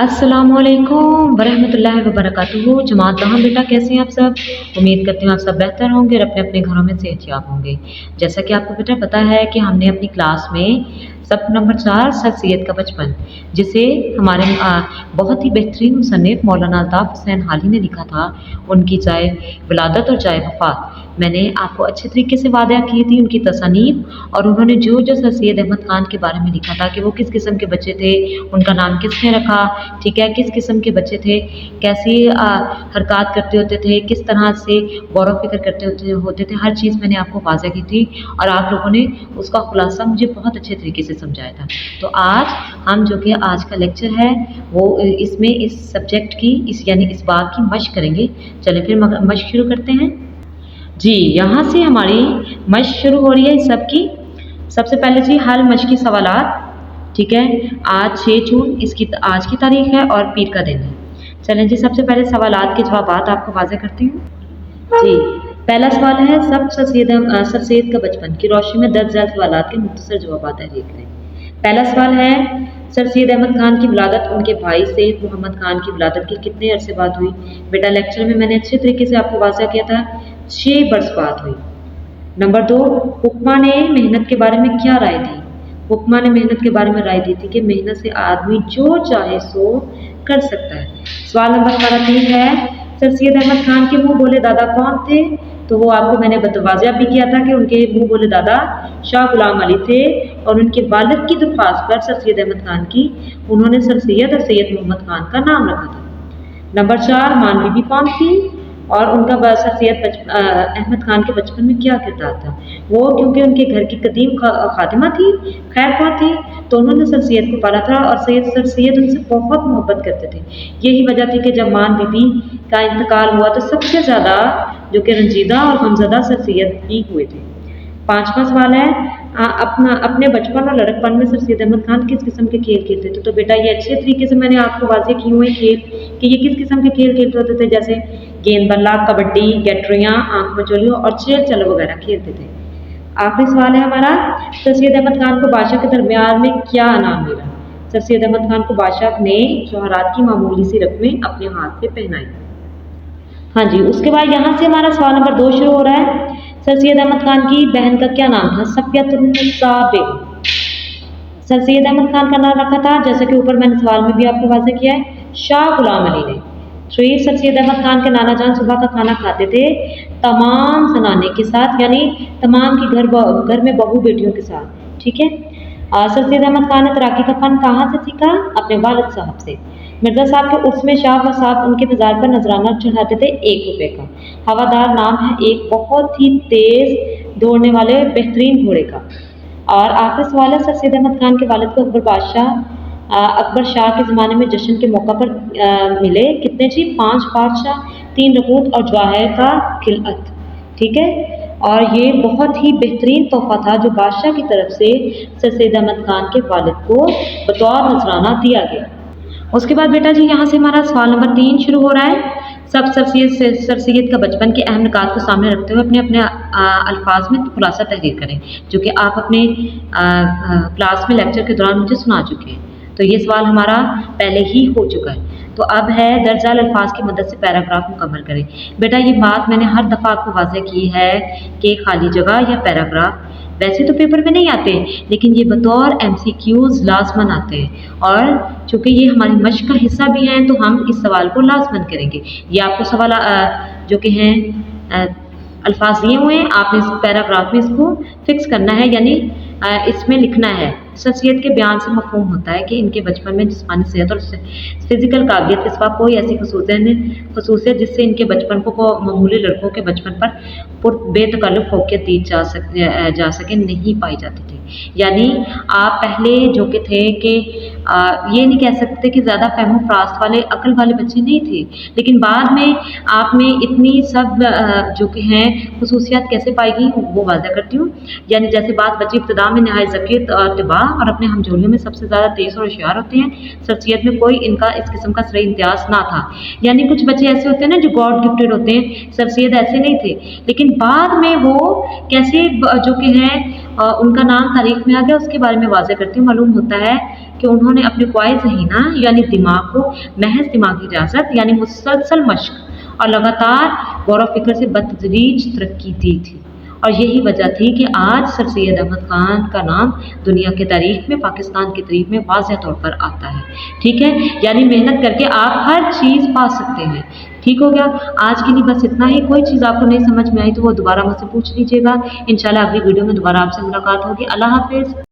अस्सलामुअलैकुम वरहमतुल्लाहि वबरकातुहू। जमात दहम बेटा, कैसे हैं आप सब? उम्मीद करती हूँ आप सब बेहतर होंगे और अपने अपने घरों में सेहतयाब होंगे। जैसा कि आपको बेटा पता है कि हमने अपनी क्लास में सब नंबर 4 सर सैयद का बचपन, जिसे हमारे बहुत ही बेहतरीन मुसन्निफ मौलाना अल्ताफ़ हुसैन हाली ने लिखा था, उनकी जाए विलादत और जाए वफ़ात, मैंने आपको अच्छे तरीके से वादा की थी उनकी तसानीफ। और उन्होंने जो जो सर सैयद अहमद ख़ान के बारे में लिखा था कि वो किस किस्म के बच्चे थे, उनका नाम किसने रखा, ठीक है, किस किस्म के बच्चे थे, कैसी हरकत करते होते थे, किस तरह से गौर व फिक्र करते होते थे, हर चीज़ मैंने आपको वाज़ा की थी और आप लोगों ने उसका खुलासा मुझे बहुत अच्छे तरीके से समझाया था। तो आज हम जो कि आज का लेक्चर है वो इसमें इस सब्जेक्ट की यानी इस बात की मशक करेंगे। चलिए फिर मशक शुरू करते हैं जी। यहाँ से हमारी मशक शुरू हो रही है सब की। सबसे पहले जी हल मशकी सवालात, ठीक है। आज 6 जून इसकी आज की तारीख है और पीर का दिन है। चलें जी, सबसे पहले सवालात के जवाबात आपको वाज़े करती हूँ जी। पहला सवाल है सर सैयद का बचपन की रोशनी में दर्ज झैल सवालात के मुख्तसर जवाब तहरीर करें। पहला सवाल है सर सैयद अहमद ख़ान की विलादत उनके भाई सैयद मोहम्मद ख़ान की विलादत की कितने अरसे बाद हुई? बेटा लेक्चर में मैंने अच्छे तरीके से आपको वाज़ा किया था, 6 बरस बाद हुई। नंबर 2, हुक्मा ने मेहनत के बारे में क्या राय दी? हुक्मा ने मेहनत के बारे में राय दी थी कि मेहनत से आदमी जो चाहे सो कर सकता है। सवाल नंबर हमारा 3 है सर सैयद अहमद ख़ान के मुँह बोले दादा कौन थे? तो वो आपको मैंने वाज़ा भी किया था कि उनके मुँह बोले दादा शाह गुलाम अली थे और उनके वालिद की दरख्वास्त पर सर सैयद अहमद ख़ान की उन्होंने सर सैयद और सैयद मोहम्मद ख़ान का नाम रखा था। नंबर 4, मान बीबी कौन थी और उनका सर सैयद अहमद ख़ान के बचपन में क्या किरदार था? वो क्योंकि उनके घर की कदीम खातिमा थी, खैर ख्वाह थी, तो उन्होंने सर सैयद को पाला था और सर सैयद उनसे बहुत मोहब्बत करते थे। यही वजह थी कि जब मान बीबी का इंतकाल हुआ तो सबसे ज़्यादा जो कि रंजीदा और गमज़दा सर सैयद ही हुए थे। 5वां सवाल है अपने बचपन और लड़कपन में सर सैयद अहमद ख़ान किस किस्म के खेल खेलते थे? तो बेटा ये अच्छे तरीके से मैंने आपको वाज़े किए हुए खेल कि ये किस किस्म के खेल खेलते होते थे, जैसे गेंद बल्ला, कबड्डी, गैटरियाँ, आँख मचोलियों और चेल चलो वगैरह खेलते थे। आखिरी सवाल है हमारा सर सैयद अहमद ख़ान को बादशाह के दरमियान में क्या इनाम मिला? सर सैयद अहमद ख़ान को बादशाह ने जौहरात की मामूली सी रकमें अपने हाथ से पहनाई। हाँ जी, उसके बाद यहाँ से हमारा सवाल नंबर 2 शुरू हो रहा है। सर सैयद अहमद ख़ान की बहन का क्या नाम था? सफियतुन्निसा बेगम। सर सैयद अहमद ख़ान का नाम रखा था, जैसे कि ऊपर मैंने सवाल में भी आपको वाज़े किया है, शाह गुलाम अली ने। 3, सर सैयद अहमद ख़ान के नाना जान सुबह का खाना खाते थे तमाम जनाने के साथ, यानी तमाम की घर में बहू बेटियों के साथ, ठीक है। सर सैयद अहमद ख़ान ने तैराकी का फ़न कहाँ से सीखा? अपने वालिद साहब से। मिर्ज़ा साहब के उर्स में शाह साहब उनके मज़ार पर नजराना चढ़ाते थे 1 रुपये का। हवादार नाम है एक बहुत ही तेज़ दौड़ने वाले बेहतरीन घोड़े का। और आखिरी सवाल है सर सैयद अहमद ख़ान के वालिद को अकबर शाह के ज़माने में जश्न के मौका पर मिले कितने जी? 5 बादशाह, 3 रकूत और जवाहिर का खिलअत, ठीक है। और ये बहुत ही बेहतरीन तोहफ़ा था जो बादशाह की तरफ से सर सैयद अहमद ख़ान के वालिद को बतौर नजराना दिया गया। उसके बाद बेटा जी यहाँ से हमारा सवाल नंबर 3 शुरू हो रहा है। सर सैयद का बचपन के अहम निकात को सामने रखते हुए अपने अपने अल्फाज में खुलासा तहरीर करें, जो कि आप अपने क्लास में लेक्चर के दौरान मुझे सुना चुके हैं। तो ये सवाल हमारा पहले ही हो चुका है। तो अब है दर्ज झैल अल्फाज की मदद से पैराग्राफ मुकम्मल करें। बेटा ये बात मैंने हर दफ़ा आपको वाज़े की है कि खाली जगह या पैराग्राफ वैसे तो पेपर में नहीं आते, लेकिन ये बतौर MCQs लाजमन आते हैं और चूँकि ये हमारी मशक का हिस्सा भी हैं तो हम इस सवाल को लाजमन करेंगे। ये आपको सवाल जो कि हैं अल्फाज दिए हुए हैं, आपने इस पैराग्राफ में इसको फिक्स करना है, यानी इसमें लिखना है। सर सैयद के बयान से मफहूम होता है कि इनके बचपन में जिस्मानी सेहत और फिजिकल काबिलियत के सिवा कोई ऐसी खसूसियत जिससे इनके बचपन को मामूली लड़कों के बचपन पर बेतकल्लुफ़ फौकियत दी जा सके नहीं पाई जाती थी। यानी आप पहले जो कि थे कि ये नहीं कह सकते कि ज़्यादा फहम फरास्त वाले अक्ल वाले बच्चे नहीं थे, लेकिन बाद में आप में इतनी सब जो कि हैं खसूसियात कैसे पाई गई वो वाज़ा करती हूँ। यानी जैसे बात बच्चे इब्तदा में नहायत ज़कीयत और तिबा और अपने हमजोलियों में सबसे ज़्यादा तेज़ और होशियार होते हैं। सर सैयद में कोई इनका इस किस्म का सही इम्तियाज़ ना था। यानी कुछ बच्चे ऐसे होते हैं ना जो गॉड गिफ्टेड होते हैं, सर सैयद ऐसे नहीं थे, लेकिन बाद में वो कैसे जो कि हैं उनका नाम तारीख में आ गया, उसके बारे में वाज़े करती हूँ। मालूम होता है कि उन्होंने अपने क़वाए ज़हीना यानी दिमाग को महज दिमागी रियासत यानी मुसलसल मशक़ और लगातार गौर व फ़िक्र से बतदरीज तरक्की दी थी। और यही वजह थी कि आज सर सैयद अहमद ख़ान का नाम दुनिया की तारीख़ में, पाकिस्तान की तारीख़ में वाज़ेह तौर पर आता है। ठीक है, यानी मेहनत करके आप हर चीज़ पा सकते हैं। ठीक हो गया, आज के लिए बस इतना ही। कोई चीज़ आपको नहीं समझ में आई तो वो दोबारा मुझसे पूछ लीजिएगा। इंशाल्लाह अगली वीडियो में दोबारा आपसे मुलाकात होगी। अल्लाह हाफ़िज़।